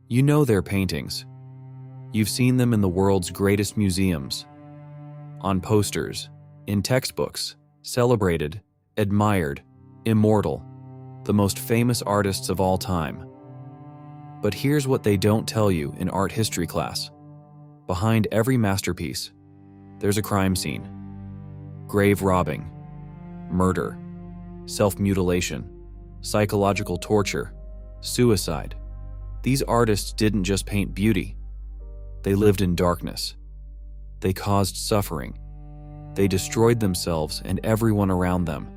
You know their paintings. You've seen them in the world's greatest museums, on posters, in textbooks, celebrated, admired, immortal, the most famous artists of all time. But here's what they don't tell you in art history class. Behind every masterpiece, there's a crime scene. Grave robbing, murder, self-mutilation, psychological torture, suicide. These artists didn't just paint beauty. They lived in darkness. They caused suffering. They destroyed themselves and everyone around them.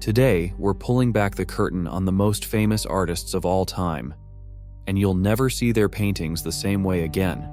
Today, we're pulling back the curtain on the most famous artists of all time, and you'll never see their paintings the same way again.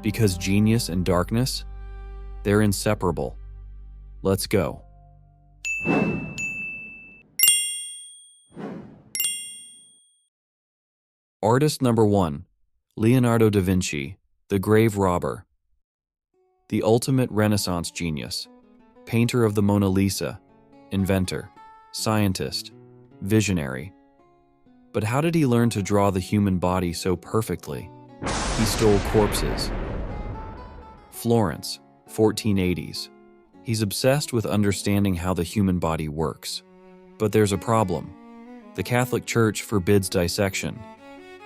Because genius and darkness, they're inseparable. Let's go. Artist number 1, Leonardo da Vinci, the grave robber. The ultimate Renaissance genius, painter of the Mona Lisa, inventor, scientist, visionary. But how did he learn to draw the human body so perfectly? He stole corpses. Florence, 1480s. He's obsessed with understanding how the human body works. But there's a problem. The Catholic Church forbids dissection.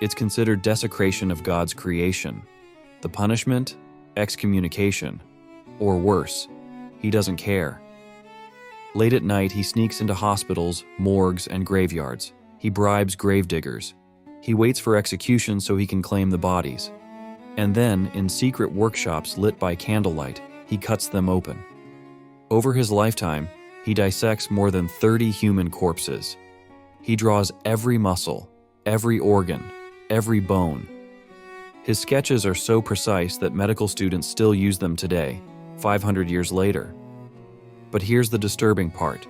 It's considered desecration of God's creation. The punishment? Excommunication. Or worse, he doesn't care. Late at night, he sneaks into hospitals, morgues, and graveyards. He bribes gravediggers. He waits for execution so he can claim the bodies. And then, in secret workshops lit by candlelight, he cuts them open. Over his lifetime, he dissects more than 30 human corpses. He draws every muscle, every organ, every bone. His sketches are so precise that medical students still use them today, 500 years later. But here's the disturbing part.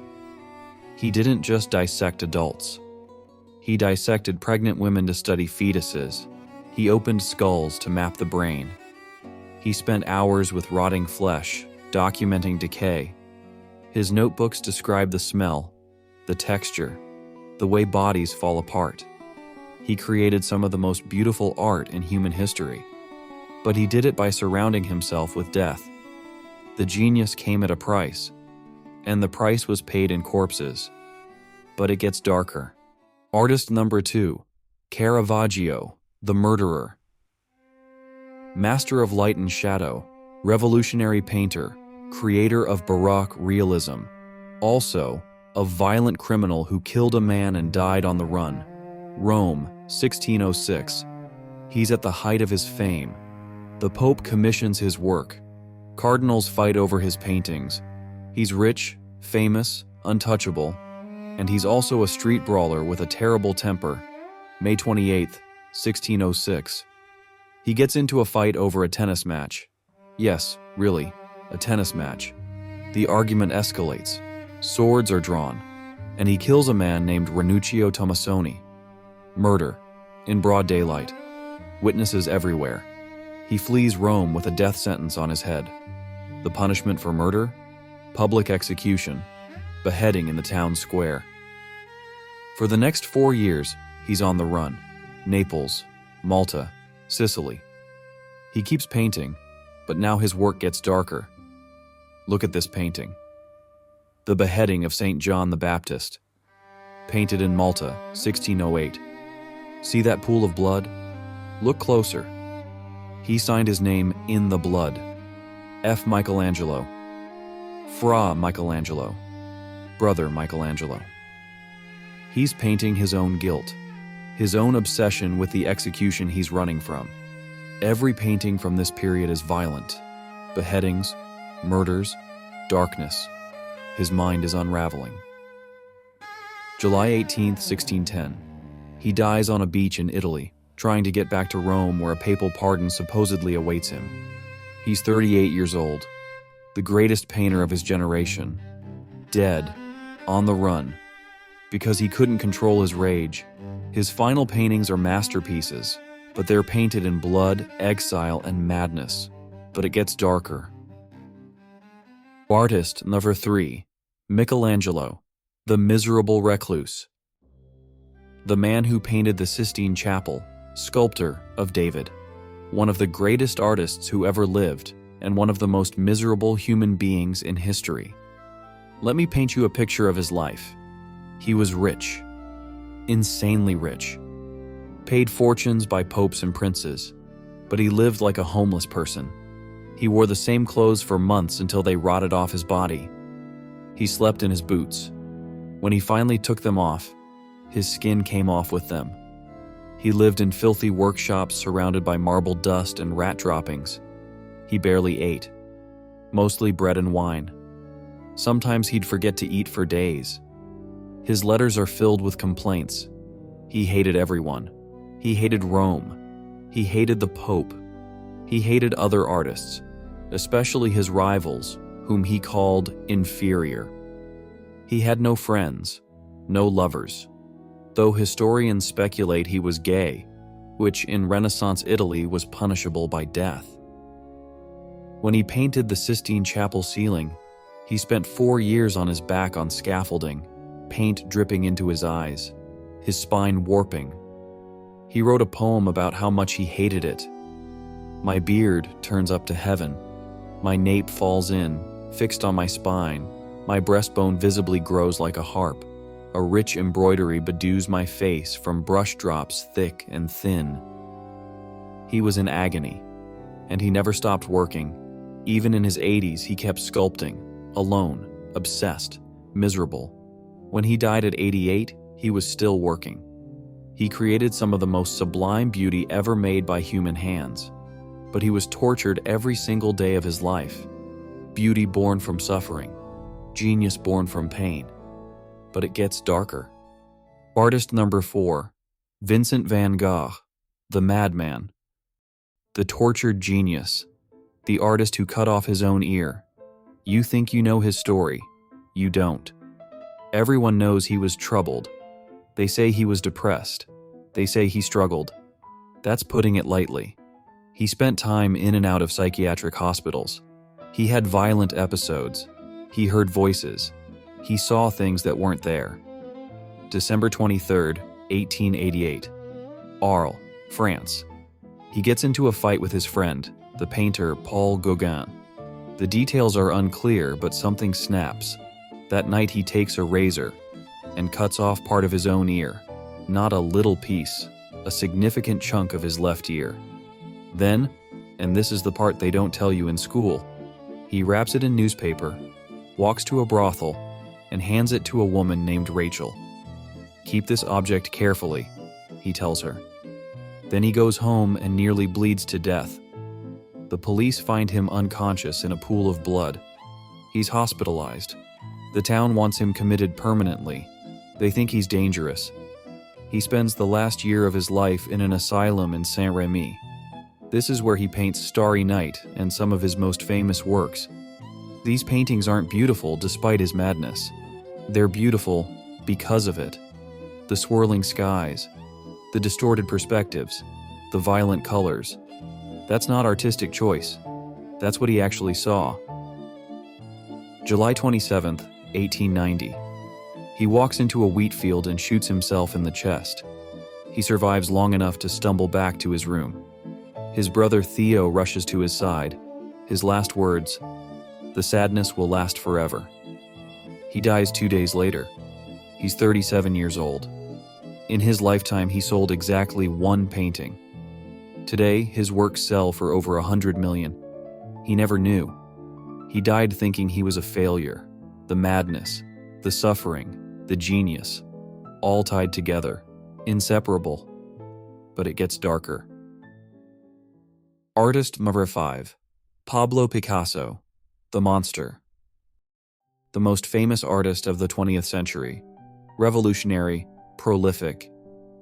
He didn't just dissect adults. He dissected pregnant women to study fetuses. He opened skulls to map the brain. He spent hours with rotting flesh, documenting decay. His notebooks describe the smell, the texture, the way bodies fall apart. He created some of the most beautiful art in human history. But he did it by surrounding himself with death. The genius came at a price, and the price was paid in corpses. But it gets darker. Artist number 2, Caravaggio, the murderer. Master of light and shadow, revolutionary painter, creator of Baroque realism. Also, a violent criminal who killed a man and died on the run. Rome, 1606. He's at the height of his fame. The Pope commissions his work. Cardinals fight over his paintings. He's rich, famous, untouchable, and he's also a street brawler with a terrible temper. May 28, 1606. He gets into a fight over a tennis match. Yes, really, a tennis match. The argument escalates. Swords are drawn, and he kills a man named Ranuccio Tomassoni. Murder, in broad daylight. Witnesses everywhere. He flees Rome with a death sentence on his head. The punishment for murder? Public execution. Beheading in the town square. For the next 4 years, he's on the run. Naples, Malta, Sicily. He keeps painting, but now his work gets darker. Look at this painting. The Beheading of St. John the Baptist. Painted in Malta, 1608. See that pool of blood? Look closer. He signed his name in the blood. F. Michelangelo. Fra Michelangelo. Brother Michelangelo. He's painting his own guilt, his own obsession with the execution he's running from. Every painting from this period is violent. Beheadings, murders, darkness. His mind is unraveling. July 18, 1610. He dies on a beach in Italy, trying to get back to Rome where a papal pardon supposedly awaits him. He's 38 years old, the greatest painter of his generation. Dead, on the run, because he couldn't control his rage. His final paintings are masterpieces, but they're painted in blood, exile, and madness. But it gets darker. Artist number 3, Michelangelo, the miserable recluse. The man who painted the Sistine Chapel, Sculptor of David, one of the greatest artists who ever lived and one of the most miserable human beings in history. Let me paint you a picture of his life. He was rich, insanely rich, paid fortunes by popes and princes, but he lived like a homeless person. He wore the same clothes for months until they rotted off his body. He slept in his boots. When he finally took them off, his skin came off with them. He lived in filthy workshops surrounded by marble dust and rat droppings. He barely ate, mostly bread and wine. Sometimes he'd forget to eat for days. His letters are filled with complaints. He hated everyone. He hated Rome. He hated the Pope. He hated other artists, especially his rivals, whom he called inferior. He had no friends, no lovers, though historians speculate he was gay, which in Renaissance Italy was punishable by death. When he painted the Sistine Chapel ceiling, he spent 4 years on his back on scaffolding, paint dripping into his eyes, his spine warping. He wrote a poem about how much he hated it. My beard turns up to heaven. My nape falls in, fixed on my spine. My breastbone visibly grows like a harp. A rich embroidery bedews my face from brush drops thick and thin. He was in agony, and he never stopped working. Even in his 80s, he kept sculpting, alone, obsessed, miserable. When he died at 88, he was still working. He created some of the most sublime beauty ever made by human hands, but he was tortured every single day of his life. Beauty born from suffering, genius born from pain. But it gets darker. Artist number 4, Vincent van Gogh, the madman, the tortured genius, the artist who cut off his own ear. You think you know his story. You don't. Everyone knows he was troubled. They say he was depressed. They say he struggled. That's putting it lightly. He spent time in and out of psychiatric hospitals. He had violent episodes. He heard voices. He saw things that weren't there. December 23, 1888. Arles, France. He gets into a fight with his friend, the painter Paul Gauguin. The details are unclear, but something snaps. That night he takes a razor and cuts off part of his own ear. Not a little piece, a significant chunk of his left ear. Then, and this is the part they don't tell you in school, he wraps it in newspaper, walks to a brothel, and hands it to a woman named Rachel. Keep this object carefully, he tells her. Then he goes home and nearly bleeds to death. The police find him unconscious in a pool of blood. He's hospitalized. The town wants him committed permanently. They think he's dangerous. He spends the last year of his life in an asylum in Saint-Rémy. This is where he paints Starry Night and some of his most famous works. These paintings aren't beautiful despite his madness. They're beautiful because of it. The swirling skies, the distorted perspectives, the violent colors. That's not artistic choice. That's what he actually saw. July 27, 1890. He walks into a wheat field and shoots himself in the chest. He survives long enough to stumble back to his room. His brother Theo rushes to his side. His last words, "The sadness will last forever." He dies 2 days later. He's 37 years old. In his lifetime, he sold exactly 1 painting. Today, his works sell for over 100 million. He never knew. He died thinking he was a failure. The madness, the suffering, the genius, all tied together, inseparable. But it gets darker. Artist number 5, Pablo Picasso, the monster. The most famous artist of the 20th century, revolutionary, prolific,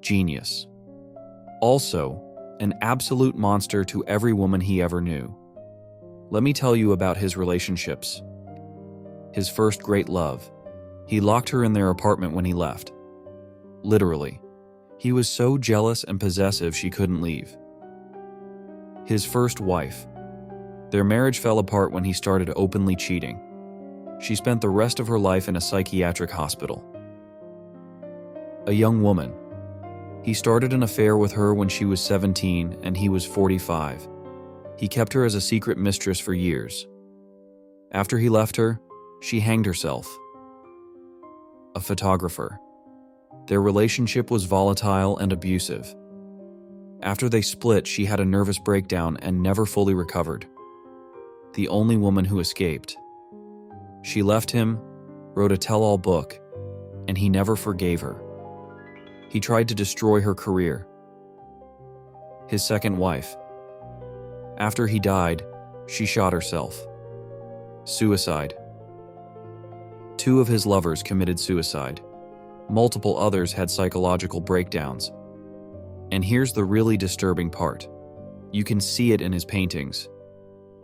genius. Also, an absolute monster to every woman he ever knew. Let me tell you about his relationships. His first great love. He locked her in their apartment when he left. Literally. He was so jealous and possessive she couldn't leave. His first wife. Their marriage fell apart when he started openly cheating. She spent the rest of her life in a psychiatric hospital. A young woman. He started an affair with her when she was 17 and he was 45. He kept her as a secret mistress for years. After he left her, she hanged herself. A photographer. Their relationship was volatile and abusive. After they split, she had a nervous breakdown and never fully recovered. The only woman who escaped. She left him, wrote a tell-all book, and he never forgave her. He tried to destroy her career. His second wife. After he died, she shot herself. Suicide. 2 of his lovers committed suicide. Multiple others had psychological breakdowns. And here's the really disturbing part. You can see it in his paintings.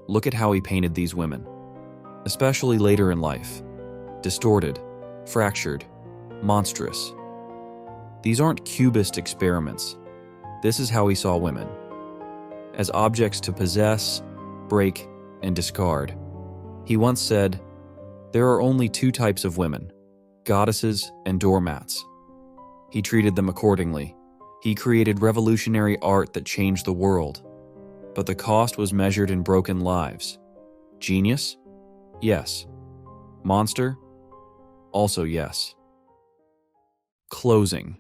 Look at how he painted these women, especially later in life. Distorted, fractured, monstrous. These aren't cubist experiments. This is how he saw women. As objects to possess, break, and discard. He once said, "There are only 2 types of women, goddesses and doormats." He treated them accordingly. He created revolutionary art that changed the world. But the cost was measured in broken lives. Genius? Yes. Monster? Also yes. Closing.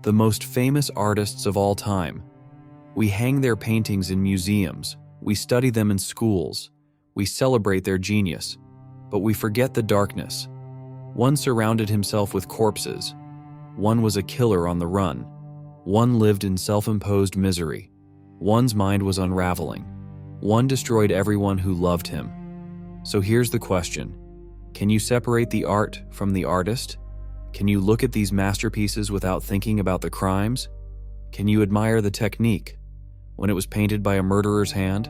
The most famous artists of all time. We hang their paintings in museums. We study them in schools. We celebrate their genius. But we forget the darkness. One surrounded himself with corpses. One was a killer on the run. One lived in self-imposed misery. One's mind was unraveling. One destroyed everyone who loved him. So here's the question. Can you separate the art from the artist? Can you look at these masterpieces without thinking about the crimes? Can you admire the technique when it was painted by a murderer's hand?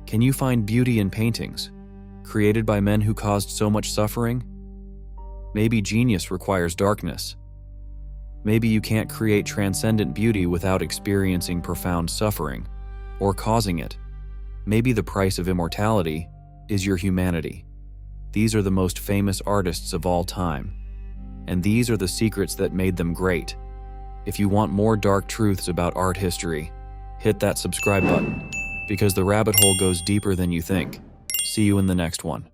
Can you find beauty in paintings created by men who caused so much suffering? Maybe genius requires darkness. Maybe you can't create transcendent beauty without experiencing profound suffering or causing it. Maybe the price of immortality is your humanity. These are the most famous artists of all time. And these are the secrets that made them great. If you want more dark truths about art history, hit that subscribe button, because the rabbit hole goes deeper than you think. See you in the next one.